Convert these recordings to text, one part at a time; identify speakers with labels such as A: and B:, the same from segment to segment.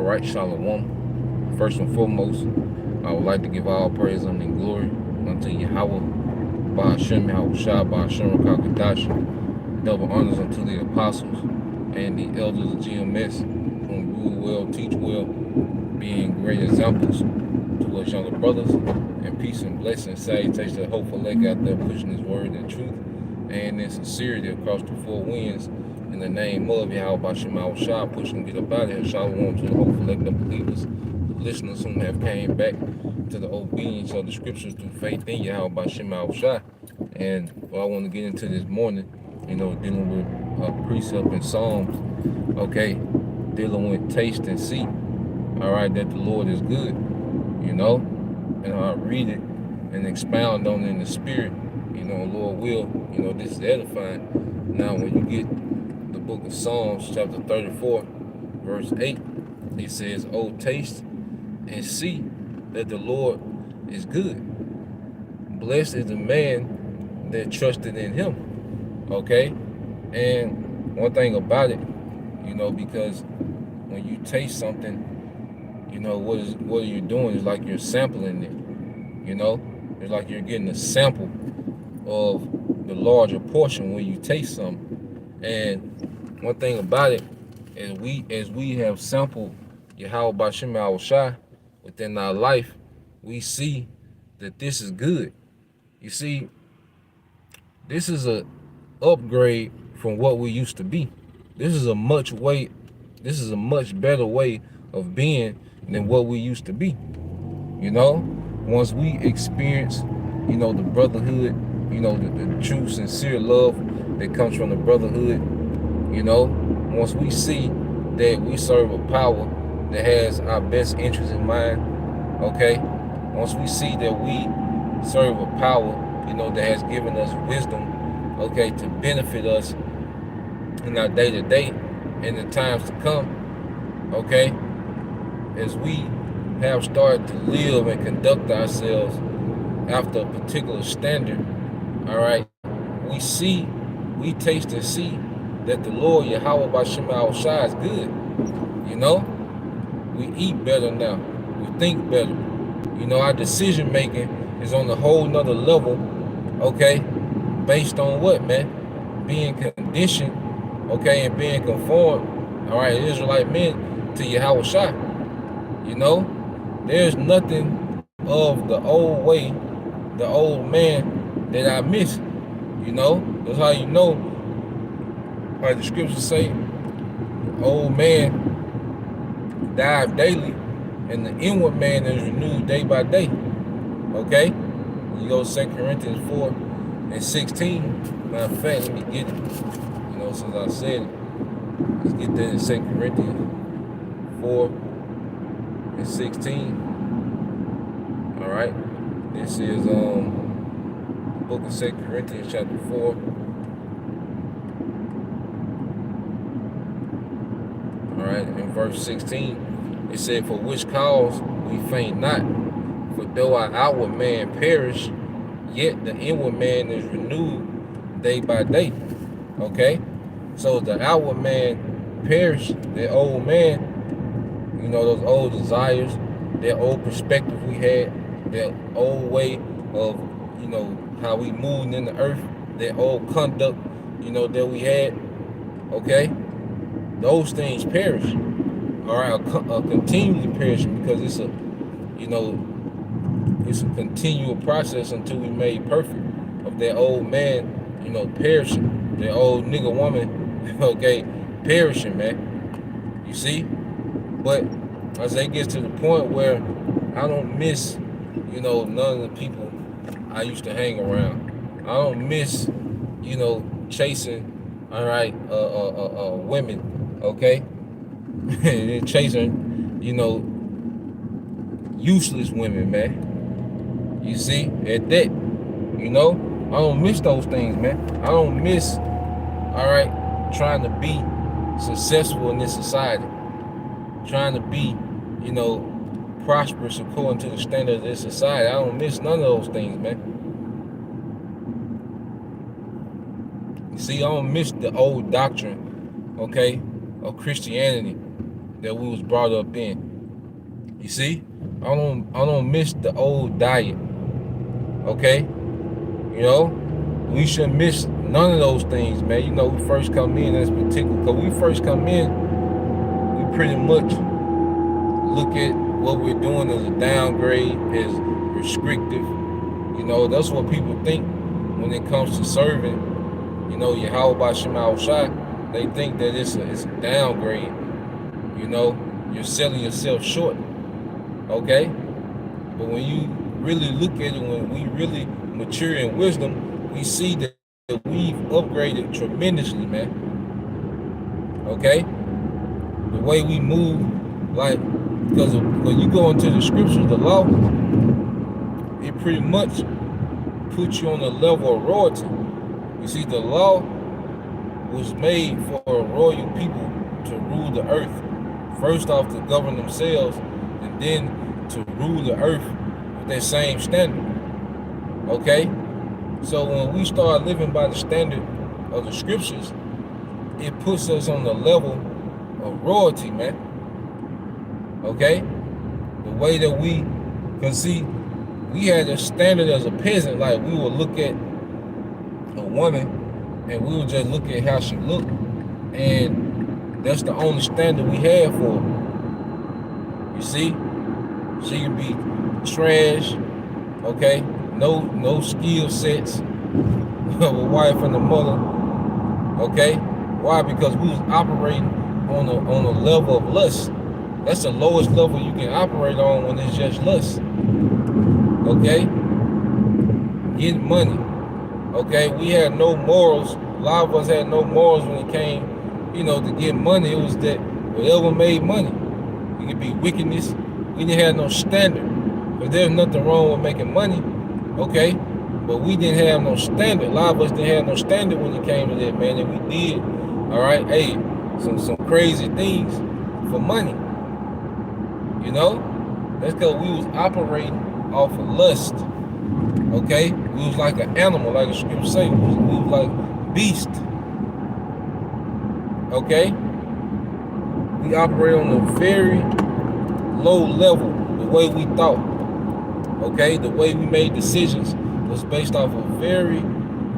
A: right, Shalom. First and foremost, I would like to give all praise and glory unto Yahweh, Ba'ashem Yahushua, Ba'ashem Rakakadash. Double honors unto the apostles and the elders of GMS, whom rule well, teach well, being great examples to us younger brothers. And peace and blessings, salutations to the hopeful leg out there pushing his word and truth and in sincerity across the four winds. In the name of Yahweh Ba'ashem Yahushua, pushing to get up out of here. Shalom to the hopeful leg of believers, the listeners whom have came back to the obedience of the scriptures through faith in Yahweh Ba'ashem Yahushua. And what I want to get into this morning, dealing with a precept in Psalms, okay, dealing with taste and see, all right, that the Lord is good, and I read it and expound on it in the spirit, Lord will, this is edifying. Now, when you get the book of Psalms, chapter 34, verse 8, it says, "Oh, taste and see that the Lord is good. Blessed is the man that trusted in him." Okay? And one thing about it, because when you taste something, what you're doing is like you're sampling it. It's like you're getting a sample of the larger portion when you taste something. And one thing about it is as we have sampled Yahweh Ba'ashem Yahushua within our life, we see that this is good. You see, this is a upgrade from what we used to be. This is a much better way of being than what we used to be. Once we experience, the brotherhood, the true sincere love that comes from the brotherhood, once we see that we serve a power that has our best interests in mind, okay? Once we see that we serve a power, that has given us wisdom, okay, to benefit us in our day-to-day and the times to come, okay, as we have started to live and conduct ourselves after a particular standard, all right, we taste and see that the Lord Yahweh Ba'ashem Yahushua is good. We eat better now. We think better. Our decision making is on a whole nother level, okay, based on what, man? Being conditioned, okay, and being conformed, all right, Israelite men to Yahushua. There's nothing of the old way, the old man that I miss. That's how like the scriptures say, the old man dies daily and the inward man is renewed day by day. Okay? You go to 2 Corinthians 4 and 16. Matter of fact, let me get it. Since I said it, let's get that in 2 Corinthians 4 and 16. All right? This is the book of 2 Corinthians chapter 4. All right, in verse 16, it said, "For which cause we faint not, for though our outward man perish, yet the inward man is renewed day by day." Okay? So the outward man perish, the old man, those old desires, that old perspective we had, that old way of, how we moved in the earth, that old conduct, that we had, okay? Those things perish, all right, are continually perishing because it's a, it's a continual process until we made perfect of that old man, perishing, that old nigga woman, okay, perishing, man. You see? But as it gets to the point where I don't miss, none of the people I used to hang around. I don't miss, chasing, all right, women, okay? Chasing, useless women, man. You see, at that, I don't miss those things, man. I don't miss, all right, trying to be successful in this society, trying to be, prosperous according to the standards of this society. I don't miss none of those things, man. You see, I don't miss the old doctrine, okay, of Christianity, that we was brought up in. You see, I don't miss the old diet. Okay, you know, we shouldn't miss none of those things, man. You know, we first come in, that's particular. Cause we first come in, we pretty much look at what we're doing as a downgrade, as restrictive. You know, that's what people think when it comes to serving. You know, Yahweh Ba'Shem Yahushua, they think that it's a downgrade. You know, you're selling yourself short. Okay? But when you really look at it, when we really mature in wisdom, we see that we've upgraded tremendously, man. Okay? The way we move, like, because when you go into the scriptures, the law, it pretty much puts you on a level of royalty. You see, the law was made for a royal people to rule the earth. First off, to govern themselves, and then to rule the earth with that same standard. Okay? So when we start living by the standard of the scriptures, it puts us on the level of royalty, man. Okay? The way that because see, we had a standard as a peasant, like we would look at a woman and we would just look at how she looked, and that's the only standard we had for her. You see? She can be trash, okay? No skill sets of a wife and a mother, okay? Why? Because we was operating on a level of lust. That's the lowest level you can operate on when it's just lust. Okay? Getting money. Okay? We had no morals. A lot of us had no morals when it came, you know, to get money. It was that whatever made money. It could be wickedness. We didn't have no standard. But there's nothing wrong with making money. Okay? But we didn't have no standard. A lot of us didn't have no standard when it came to that, man. And we did, all right, hey, some crazy things for money. You know? That's because we was operating off of lust. Okay? We was like an animal, like the scripture say. We was like beast. Okay? We operate on a very low level, the way we thought. Okay? The way we made decisions was based off a very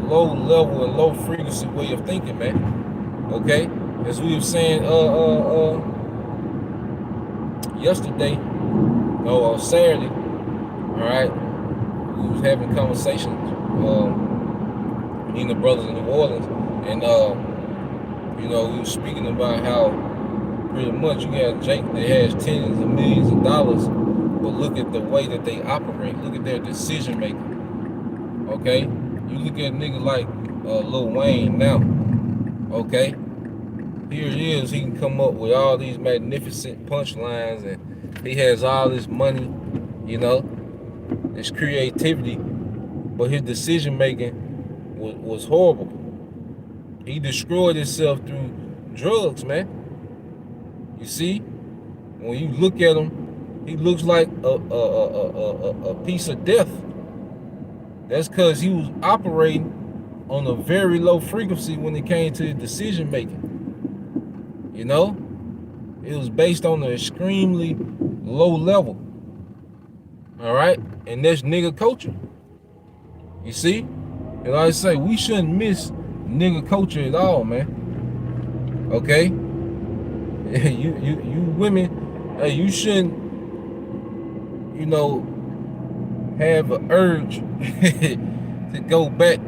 A: low level and low frequency way of thinking, man. Okay? As we were saying yesterday, no, on Saturday, all right, we was having conversations, me and the brothers in New Orleans, and you know, we were speaking about how pretty much you got Jake that has tens of millions of dollars, but look at the way that they operate. Look at their decision making. Okay, you look at a nigga like Lil Wayne now. Okay, here it is. He can come up with all these magnificent punchlines, and he has all this money. You know, this creativity, but his decision making was horrible. He destroyed himself through drugs, man. You see, when you look at him, he looks like a piece of death. That's because he was operating on a very low frequency when it came to his decision making. You know, it was based on an extremely low level. All right, and that's nigga culture. You see, and like I say, we shouldn't miss nigga culture at all, man. Okay, you women, hey, you shouldn't, you know, have an urge to go back.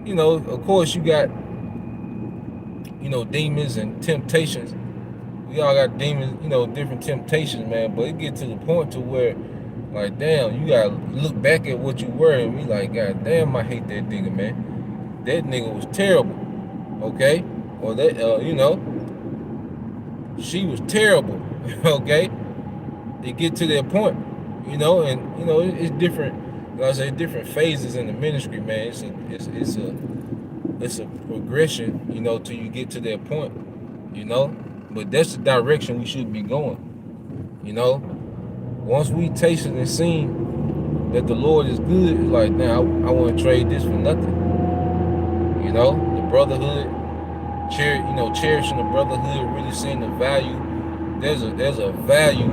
A: You know, of course, you got, you know, demons and temptations. We all got demons, you know, different temptations, man. But it get to the point to where, like, damn, you gotta look back at what you were and be like, God damn, I hate that nigga, man. That nigga was terrible, okay? Or that, you know, she was terrible, okay? They get to that point, you know, and you know, it's different. Like I say, different phases in the ministry, man. It's a progression, you know, till you get to that point, you know. But that's the direction we should be going, you know. Once we tasted and seen that the Lord is good, it's like, now I want to trade this for nothing. You know, the brotherhood, cherishing the brotherhood, really seeing the value there's a value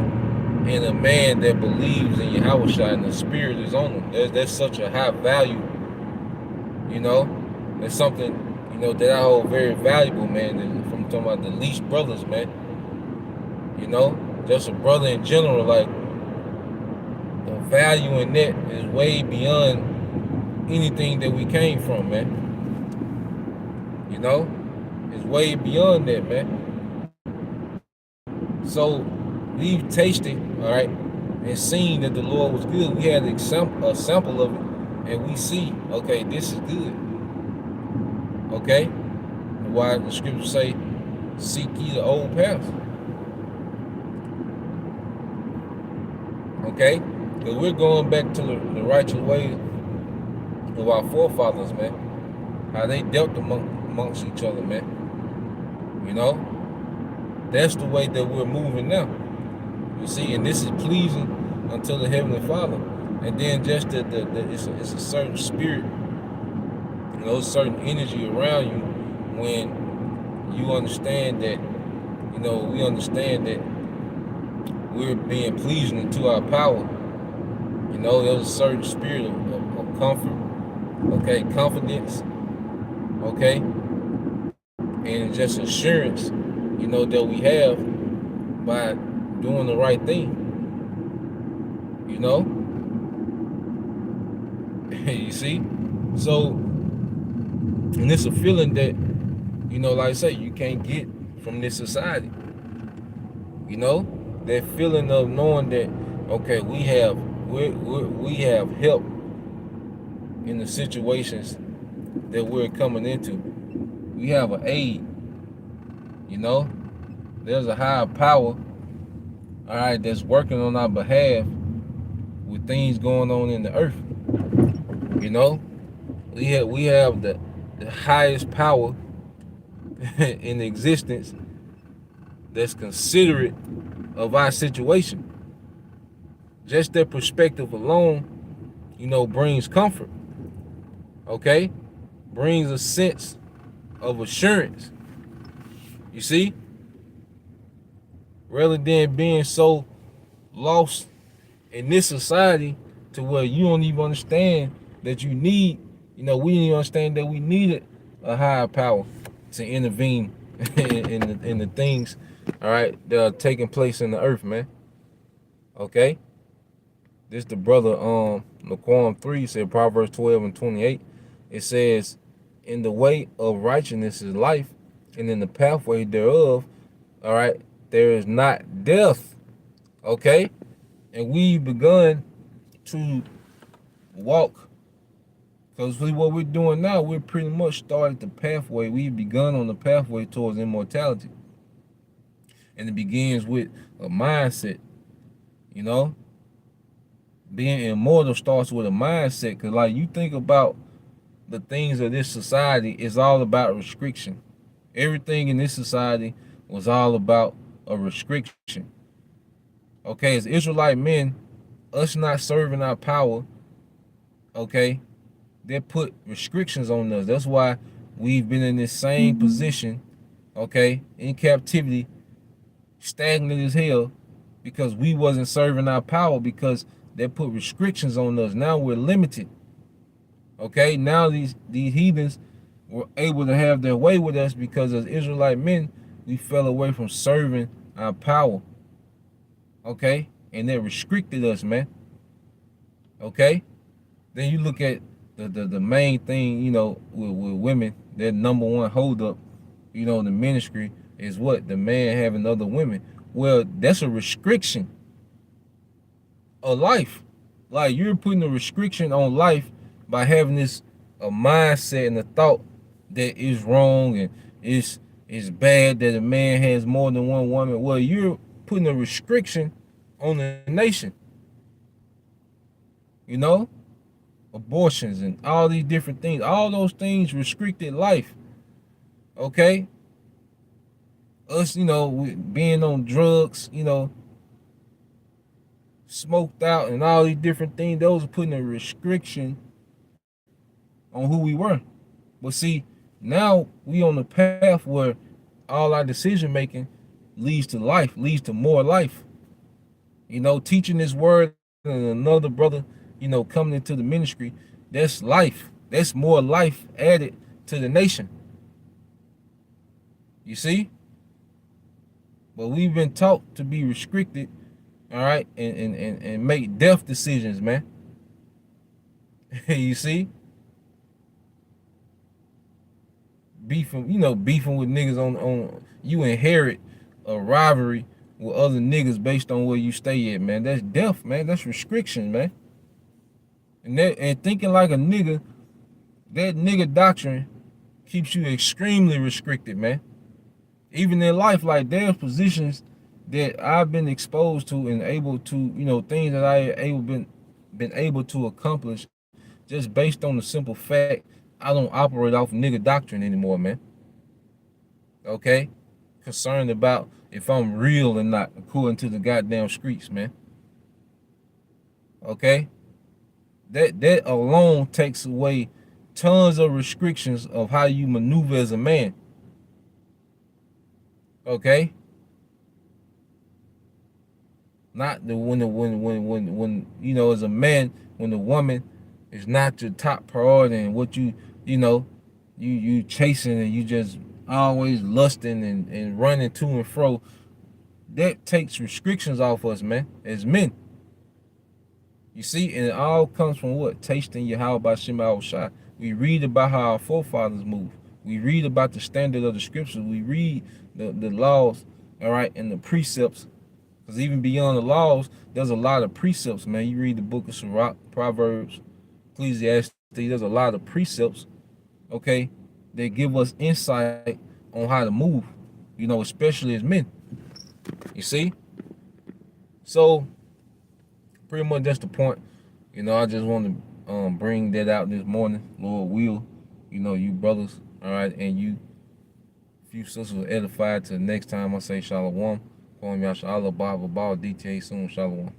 A: in a man that believes in Yahweh and the spirit is on him. There's such a high value, you know. It's something, that I hold very valuable, man. From talking about the least brothers, man. Just a brother in general, like the value in that is way beyond anything that we came from, man. It's way beyond that, man. So we've tasted, all right, and seen that the Lord was good. We had a sample of it, and we see, okay, this is good. Okay? Why the scriptures say, seek ye the old path. Okay? Because we're going back to the righteous ways of our forefathers, man. How they dealt amongst each other, man. That's the way that we're moving now. You see, and this is pleasing unto the Heavenly Father. And then just it's a certain spirit, certain energy around you when you understand that, we understand that we're being pleasing to our power. There's a certain spirit of comfort, okay, confidence, okay, and just assurance, that we have by doing the right thing. You see? So, and it's a feeling that, like I say, you can't get from this society. That feeling of knowing that, okay, we have help in the situations that we're coming into. We have an aid. There's a higher power, all right, that's working on our behalf with things going on in the earth. We have the highest power in existence that's considerate of our situation. Just that perspective alone, brings comfort. Okay? Brings a sense of assurance. You see? Rather than being so lost in this society to where you don't even understand that you need, we didn't even understand that we needed a higher power to intervene in the things, all right, that are taking place in the earth, man. Okay? This the brother, Laquam 3 said, Proverbs 12:28. It says, in the way of righteousness is life, and in the pathway thereof, all right, there is not death. Okay? And we've begun to walk, because what we're doing now, we're pretty much started the pathway. We've begun on the pathway towards immortality. And it begins with a mindset, Being immortal starts with a mindset, because like you think about the things of this society, is all about restriction. Everything in this society was all about a restriction. Okay, as Israelite men, us not serving our power, okay, they put restrictions on us. That's why we've been in this same position, okay, in captivity, stagnant as hell, because we wasn't serving our power, because they put restrictions on us. Now we're limited. Okay, now these heathens were able to have their way with us, because as Israelite men, we fell away from serving our power. Okay, and they restricted us, man. Okay, then you look at the main thing, with women, their number one holdup, the ministry is what? The man having other women. Well, that's a restriction of life. Like, you're putting a restriction on life by having this a mindset and a thought that is wrong and it's bad that a man has more than one woman. Well, you're putting a restriction on the nation. Abortions and all these different things. All those things restricted life. Okay? Us, being on drugs, smoked out and all these different things, those are putting a restriction on who we were. But see, now we on the path where all our decision making, leads to life, leads to more life. You know, teaching this word and another brother, you know, coming into the ministry, that's life. That's more life added to the nation. You see? But we've been taught to be restricted, all right, and make death decisions, man. You see? Beefing, you know, beefing with niggas on you inherit a rivalry with other niggas based on where you stay at, man. That's death, man. That's restriction, man. And thinking like a nigga, that nigga doctrine keeps you extremely restricted, man. Even in life, like there's positions that I've been exposed to and able to, you know, things that been able to accomplish just based on the simple fact I don't operate off nigga doctrine anymore, man. Okay? Concerned about if I'm real or not according to the goddamn streets, man. Okay? That alone takes away tons of restrictions of how you maneuver as a man. Okay? Not the when you know, as a man, when the woman is not your top priority and what you know, you chasing and you just always lusting and running to and fro, that takes restrictions off us, man, as men. You see, and it all comes from what? Tasting Yahweh by Shema Shai. We read about how our forefathers moved. We read about the standard of the scriptures. We read the laws, all right, and the precepts. Because even beyond the laws, there's a lot of precepts, man. You read the book of Sirach, Proverbs, Ecclesiastes, there's a lot of precepts, okay, that give us insight on how to move, you know, especially as men. You see? So, pretty much that's the point. You know, I just want to bring that out this morning. Lord will, you know, you brothers, all right, and you few sisters were edified. Till next time I say shalom. Call me Yasha Allah, Bible, DTA soon, shalom.